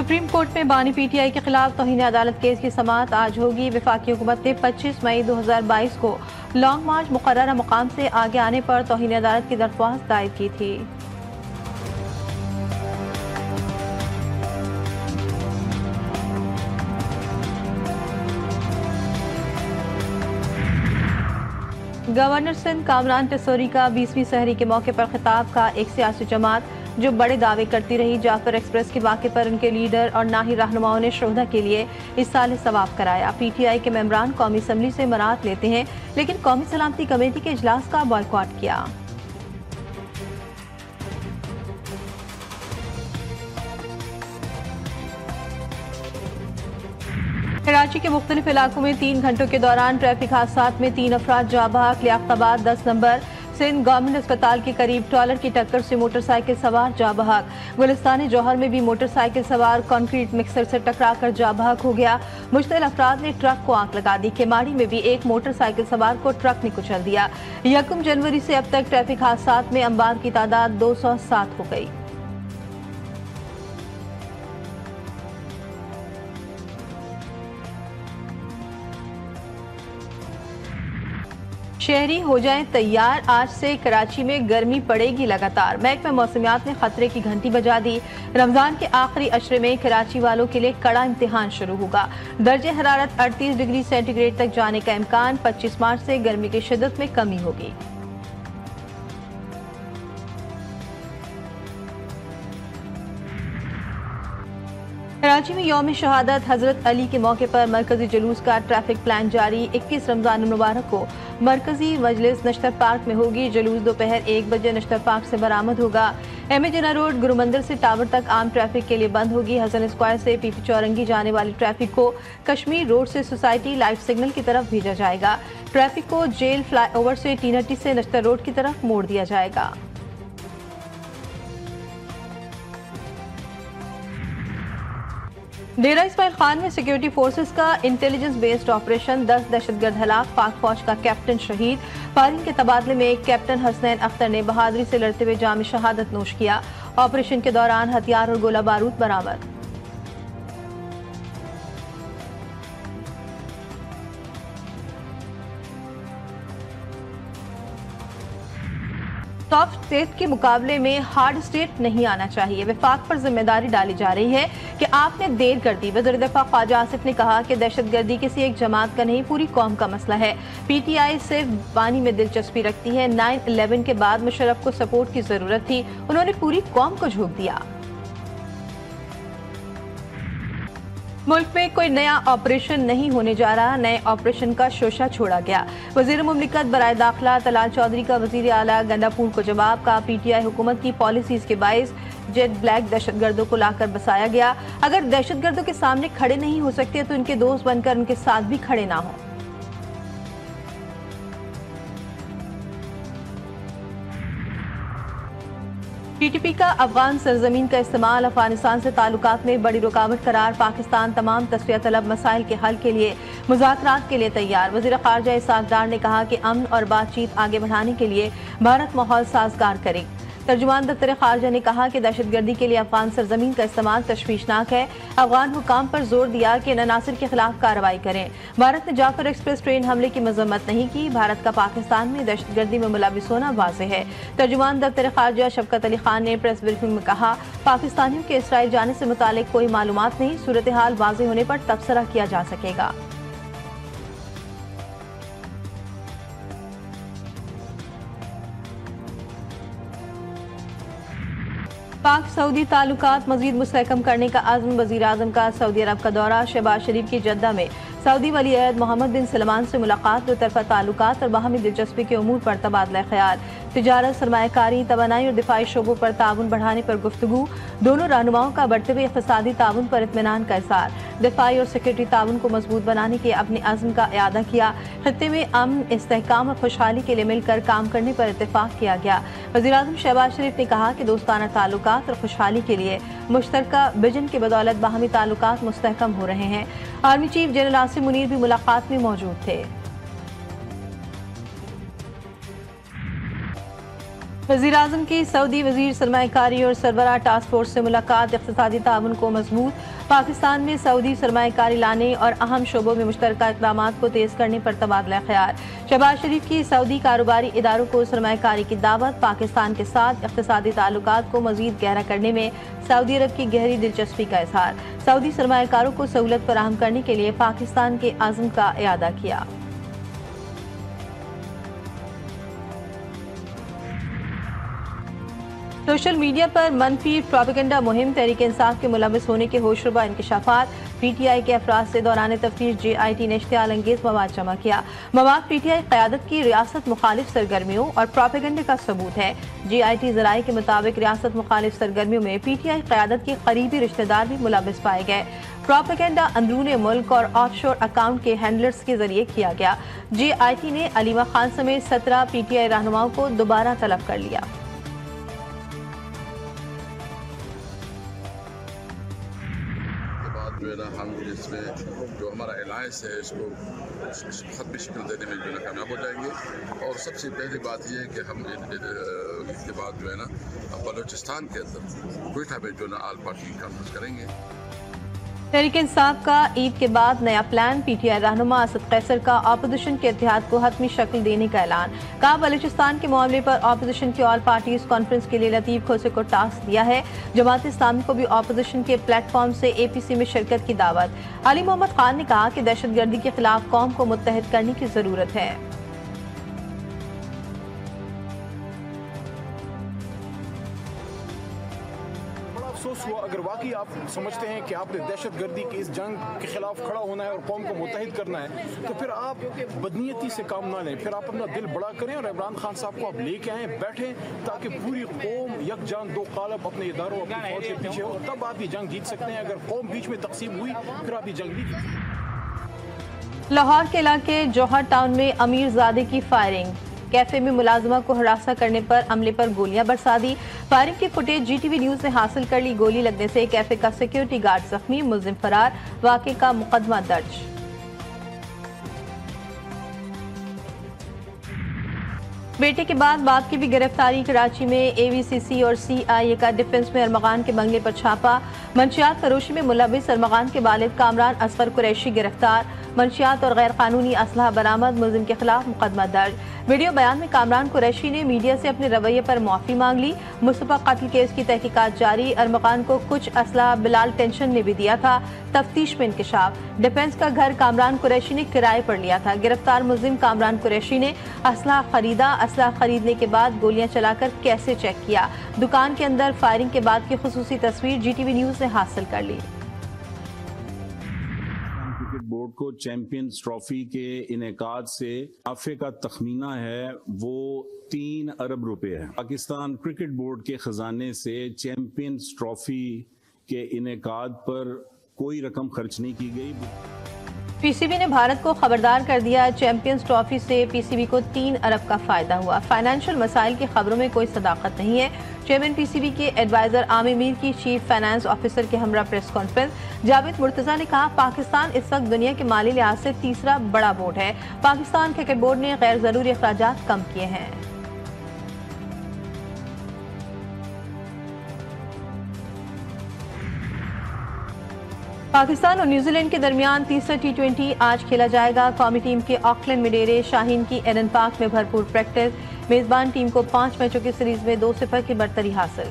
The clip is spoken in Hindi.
सुप्रीम कोर्ट में बानी पीटीआई के खिलाफ तौहीन अदालत केस की समाअत आज होगी। वफाकी हुकूमत ने 25 मई 2022 को लॉन्ग मार्च मुकर्ररा मुकाम से आगे आने पर तौहीन अदालत की दरख्वास्त दायर की थी। गवर्नर सिंध कामरान टेसोरी का 20वीं सहरी के मौके पर खिताब का एक सियासी जमात जो बड़े दावे करती रही जाफर एक्सप्रेस के वाक़े पर उनके लीडर और नाही रहनुमाओं ने शोहदा के लिए इस साल सवाब कराया। पीटीआई के मेंबरान कौमी असम्बली से मरात लेते हैं लेकिन कौमी सलामती कमेटी के इजलास का बॉयकॉट किया। कराची के मुख्तलिफ इलाकों में 3 घंटों के दौरान ट्रैफिक हादसात में 3 अफराद जाँ बहक। लियाकताबाद 10 नंबर सिंध गवर्नमेंट अस्पताल के करीब ट्रॉलर की टक्कर से मोटरसाइकिल सवार जाँ बहक। गुलिस्तान जौहर में भी मोटरसाइकिल सवार कंक्रीट मिक्सर से टकराकर जाँ बहक हो गया। मुश्तिल अफराद ने ट्रक को आग लगा दी। केमाड़ी में भी एक मोटरसाइकिल सवार को ट्रक ने कुचल दिया। 1 जनवरी से अब तक ट्रैफिक हादसात में अमवात की तादाद 207 हो गई। शहरी हो जाएं तैयार, आज से कराची में गर्मी पड़ेगी लगातार। महकमा मौसमियात ने खतरे की घंटी बजा दी। रमजान के आखिरी अशरे में कराची वालों के लिए कड़ा इम्तिहान शुरू होगा। दर्जे हरारत 38 डिग्री सेंटीग्रेड तक जाने का इम्कान। 25 मार्च से गर्मी की शिद्दत में कमी होगी। कराची में यौम शहादत हजरत अली के मौके पर मरकजी जुलूस का ट्रैफिक प्लान जारी। 21 रमजान मुबारक को मरकजी मजलिस नश्तर पार्क में होगी। जुलूस दोपहर 1 बजे नश्तर पार्क से बरामद होगा। एम ए जिन्ना रोड गुरु मंदिर से टावर तक आम ट्रैफिक के लिए बंद होगी। हसन स्क्वायर से पीपी चौरंगी जाने वाली ट्रैफिक को कश्मीर रोड से सोसाइटी लाइट सिग्नल की तरफ भेजा जाएगा। ट्रैफिक को जेल फ्लाईओवर से टीनटी से नश्तर रोड की तरफ मोड़ दिया जाएगा। डेरा इस्माइल खान में सिक्योरिटी फोर्सेस का इंटेलिजेंस बेस्ड ऑपरेशन, 10 दहशतगर्द हलाक, पाक फौज का कैप्टन शहीद। फायरिंग के तबादले में एक कैप्टन हसनैन अख्तर ने बहादुरी से लड़ते हुए जाम शहादत नोश किया। ऑपरेशन के दौरान हथियार और गोला बारूद बरामद। सॉफ्ट स्टेट के मुकाबले में हार्ड स्टेट नहीं आना चाहिए। वफाक पर जिम्मेदारी डाली जा रही है कि आपने देर कर दी। वज़ीर दफ़ा ख्वाजा आसिफ ने कहा कि दहशतगर्दी किसी एक जमात का नहीं, पूरी कौम का मसला है। पीटीआई सिर्फ बानी में दिलचस्पी रखती है। 9/11 के बाद मुशर्रफ को सपोर्ट की जरूरत थी, उन्होंने पूरी कौम को झोंक दिया। मुल्क में कोई नया ऑपरेशन नहीं होने जा रहा, नए ऑपरेशन का शोशा छोड़ा गया। वजीर मुमलिकत बराए दाखिला तलाल चौधरी का वजीर आला गंडापुर को जवाब का पीटीआई हुकूमत की पॉलिसीज के बायस जेट ब्लैक दहशतगर्दों को लाकर बसाया गया। अगर दहशतगर्दों के सामने खड़े नहीं हो सकते तो उनके दोस्त बनकर उनके साथ भी खड़े ना हो। टीटीपी का अफगान सरजमीन का इस्तेमाल अफगानिस्तान से ताल्लुकात में बड़ी रुकावट करार। पाकिस्तान तमाम तस्फिया तलब मसाइल के हल के लिए मुज़ाकरात के लिए तैयार। वज़ीर ख़ारजा इसाक डार ने कहा कि अमन और बातचीत आगे बढ़ाने के लिए भारत माहौल साजगार करे। तर्जुमान दफ्तर ख़ारजा ने कहा कि दहशतगर्दी के लिए अफगान सरजमीन का इस्तेमाल तशवीशनाक है। अफगान हुकाम पर जोर दिया कि अनासिर के खिलाफ कार्रवाई करें। भारत ने जाफर एक्सप्रेस ट्रेन हमले की मजम्मत नहीं की। भारत का पाकिस्तान में दहशतगर्दी में मुलविस होना वाज़ेह है। तर्जुमान दफ्तर ख़ारजा शफकत अली खान ने प्रेस ब्रीफिंग में कहा, पाकिस्तानियों के इसराइल जाने से मुतालिक कोई मालूमात नहीं, सूरत हाल वाज़ेह होने पर तबसरा किया जा सकेगा। पाक सऊदी ताल्लुकात मजीद मुस्तहकम करने का अज़्म। वज़ीर आज़म का सऊदी अरब का दौरा। शहबाज शरीफ की जद्दा में सऊदी वली अहद मोहम्मद बिन सलमान से मुलाकात। दो तरफा ताल्लुकात और बाहमी दिलचस्पी के उमूर पर तबादला ख्याल। तिजारत, सरमायाकारी, तवानाई और दिफाई शोबों पर ताउन बढ़ाने पर गुफ्तगू। दोनों रहनुमाओं का बढ़ते हुए इक़्तिसादी ताउन पर इत्मीनान का इज़हार। दिफाई और सिक्योरिटी ताउन को मजबूत बनाने के अपने अज़्म का इआदा किया। खित्ते में अमन, इस्तेहकाम और खुशहाली के लिए मिलकर काम करने पर इत्तेफाक किया गया। वज़ीर आज़म शहबाज शरीफ ने कहा कि दोस्ताना ताल्लुकात और खुशहाली के लिए मुश्तरका विजन की बदौलत बाहमी ताल्लुकात मुस्तहकम हो रहे हैं। Army chief general Asim Munir भी मुलाकात में मौजूद थे। वज़ीर-ए-आज़म की सऊदी वज़ीर सरमायाकारी और सरबराह टास्क फोर्स से मुलाकात इक़्तिसादी ताउन को मजबूत। पाकिस्तान में सऊदी सरमायाकारी लाने और अहम शोबों में मुश्तरका इक़दामात को तेज़ करने पर तबादला ख्याल। शहबाज शरीफ की सऊदी कारोबारी इदारों को सरमायाकारी की दावत। पाकिस्तान के साथ इक़्तिसादी ताल्लुकात को मज़ीद गहरा करने में सऊदी अरब की गहरी दिलचस्पी का इज़हार। सऊदी सरमायाकारों को सहूलत फराहम करने के लिए पाकिस्तान के आज़म का इयादा किया। सोशल मीडिया पर मनफी प्रोपेगेंडा मुहिम तहरीक इंसाफ के मुलविस होने के होशरुबा इंकशाफात। PTI के अफराद से दौरान तफ्तीश JIT ने इश्तियाल अंगेज मवाद जमा किया। मवाद PTI क़यादत की रियासत मुखालिफ सरगर्मियों और प्रोपेगेंडे का सबूत है। JIT ज़राए के मुताबिक रियासत मुखालिफ सरगर्मियों में PTI क़यादत के करीबी रिश्तेदार भी मुलविस पाए गए। प्रोपेगेंडा अंदरूनी मुल्क और ऑफशोर अकाउंट के हैंडलर्स के जरिए किया गया। JIT ने अलीमा खान समेत 17 PTI रहनुमाओं को दोबारा तलब कर लिया। जो है ना हम इसमें जो हमारा अलायंस है इसको ख़त्मी शक्ल देने में जो है कामयाब हो जाएंगे। और सबसे पहली बात यह है कि हम इसके बाद जो है ना बलूचिस्तान के अंदर क्वेटा में जो है ना आल पार्टी कॉन्फ्रेंस करेंगे। तहरीक इंसाफ का ईद के बाद नया प्लान। PTI रहनुमा असद कैसर का अपोजिशन के इत्तेहाद को हतमी शक्ल देने का ऐलान। कहा बलूचिस्तान के मामले पर अपोजिशन की ऑल पार्टीज कॉन्फ्रेंस के लिए लतीफ खोसे को टास्क दिया है। जमात इस्लामी को भी अपोजिशन के प्लेटफॉर्म से APC में शिरकत की दावत। अली मोहम्मद खान ने कहा कि दहशतगर्दी के खिलाफ कौम को मुत्तहिद करने की जरूरत है। अफसोस हुआ अगर वाकई आप समझते हैं कि आपने दहशतगर्दी की इस जंग के खिलाफ खड़ा होना है और कौम को मुत्तहिद करना है तो फिर आप बदनीयती से काम ना लें। फिर आप अपना दिल बड़ा करें और इमरान खान साहब को आप लेके आएँ, बैठें, ताकि पूरी कौम यकजान दो कालब अपने इदारों अपनी फौज के पीछे हो, तब आप ये जंग जीत सकते हैं। अगर कौम बीच में तकसीम हुई फिर आप ये जंग नहीं जीत सकते। लाहौर के इलाके जौहर टाउन में अमीरजादे की फायरिंग। कैफे में मुलाजमा को हरासा करने पर अमले पर गोलियां बरसा दी। फायरिंग की फुटेज GTV न्यूज ने हासिल कर ली। गोली लगने से कैफे का सिक्योरिटी गार्ड जख्मी, मुलजिम फरार। वाक़े का मुकदमा दर्ज। बेटे के बाद बाप की भी गिरफ्तारी। कराची में AVCC और CIA का डिफेंस में अरमगान के बंगले पर छापा। मंशियात फरोशी में मुलविस अरमगान के वालिद कामरान असगर कुरैशी गिरफ्तार। मंशियात और गैर कानूनी असलहा बरामद। मुलजिम के खिलाफ मुकदमा दर्ज। वीडियो बयान में कामरान कुरैशी ने मीडिया से अपने रवैये पर माफी मांग ली। मुस्तफा कत्ल केस की तहकीकात जारी। अरमगान को कुछ असलहा बिलाल टेंशन ने भी दिया था। तफ्तीश में इंकशाफ। डिफेंस का घर कामरान कुरैशी ने किराए पर लिया था। गिरफ्तार मुलजिम कामरान कुरैशी ने असलहा खरीदा। असलहा खरीदने के बाद गोलियां चलाकर कैसे चेक किया। दुकान के अंदर फायरिंग के बाद की खुसूसी तस्वीर GTV न्यूज ने हासिल कर ली। क्रिकेट बोर्ड को चैंपियंस ट्रॉफी के इनेकाद से मुनाफे का तखमीना है वो 3 अरब रुपए है। पाकिस्तान क्रिकेट बोर्ड के खजाने से चैंपियंस ट्रॉफी के इनेकाद पर कोई रकम खर्च नहीं की गई। PCB ने भारत को खबरदार कर दिया। चैंपियंस ट्रॉफी से PCB को 3 अरब का फायदा हुआ। फाइनेंशियल मसाइल की खबरों में कोई सदाकत नहीं है। चेयरमैन PCB के एडवाइजर आमिर मीर की चीफ फाइनेंस ऑफिसर के हमरा प्रेस कॉन्फ्रेंस। जावेद मुर्तजा ने कहा पाकिस्तान इस वक्त दुनिया के माली लिहाज से तीसरा बड़ा बोर्ड है। पाकिस्तान क्रिकेट बोर्ड ने गैर जरूरी अखराजात कम किए हैं। पाकिस्तान और न्यूजीलैंड के दरमियान तीसरा T20 आज खेला जाएगा। कौमी टीम के ऑकलैंड में डेरे। शाहीन की एडन पार्क में भरपूर प्रैक्टिस। मेजबान टीम को 5 मैचों की सीरीज में 2-0 की बढ़तरी हासिल।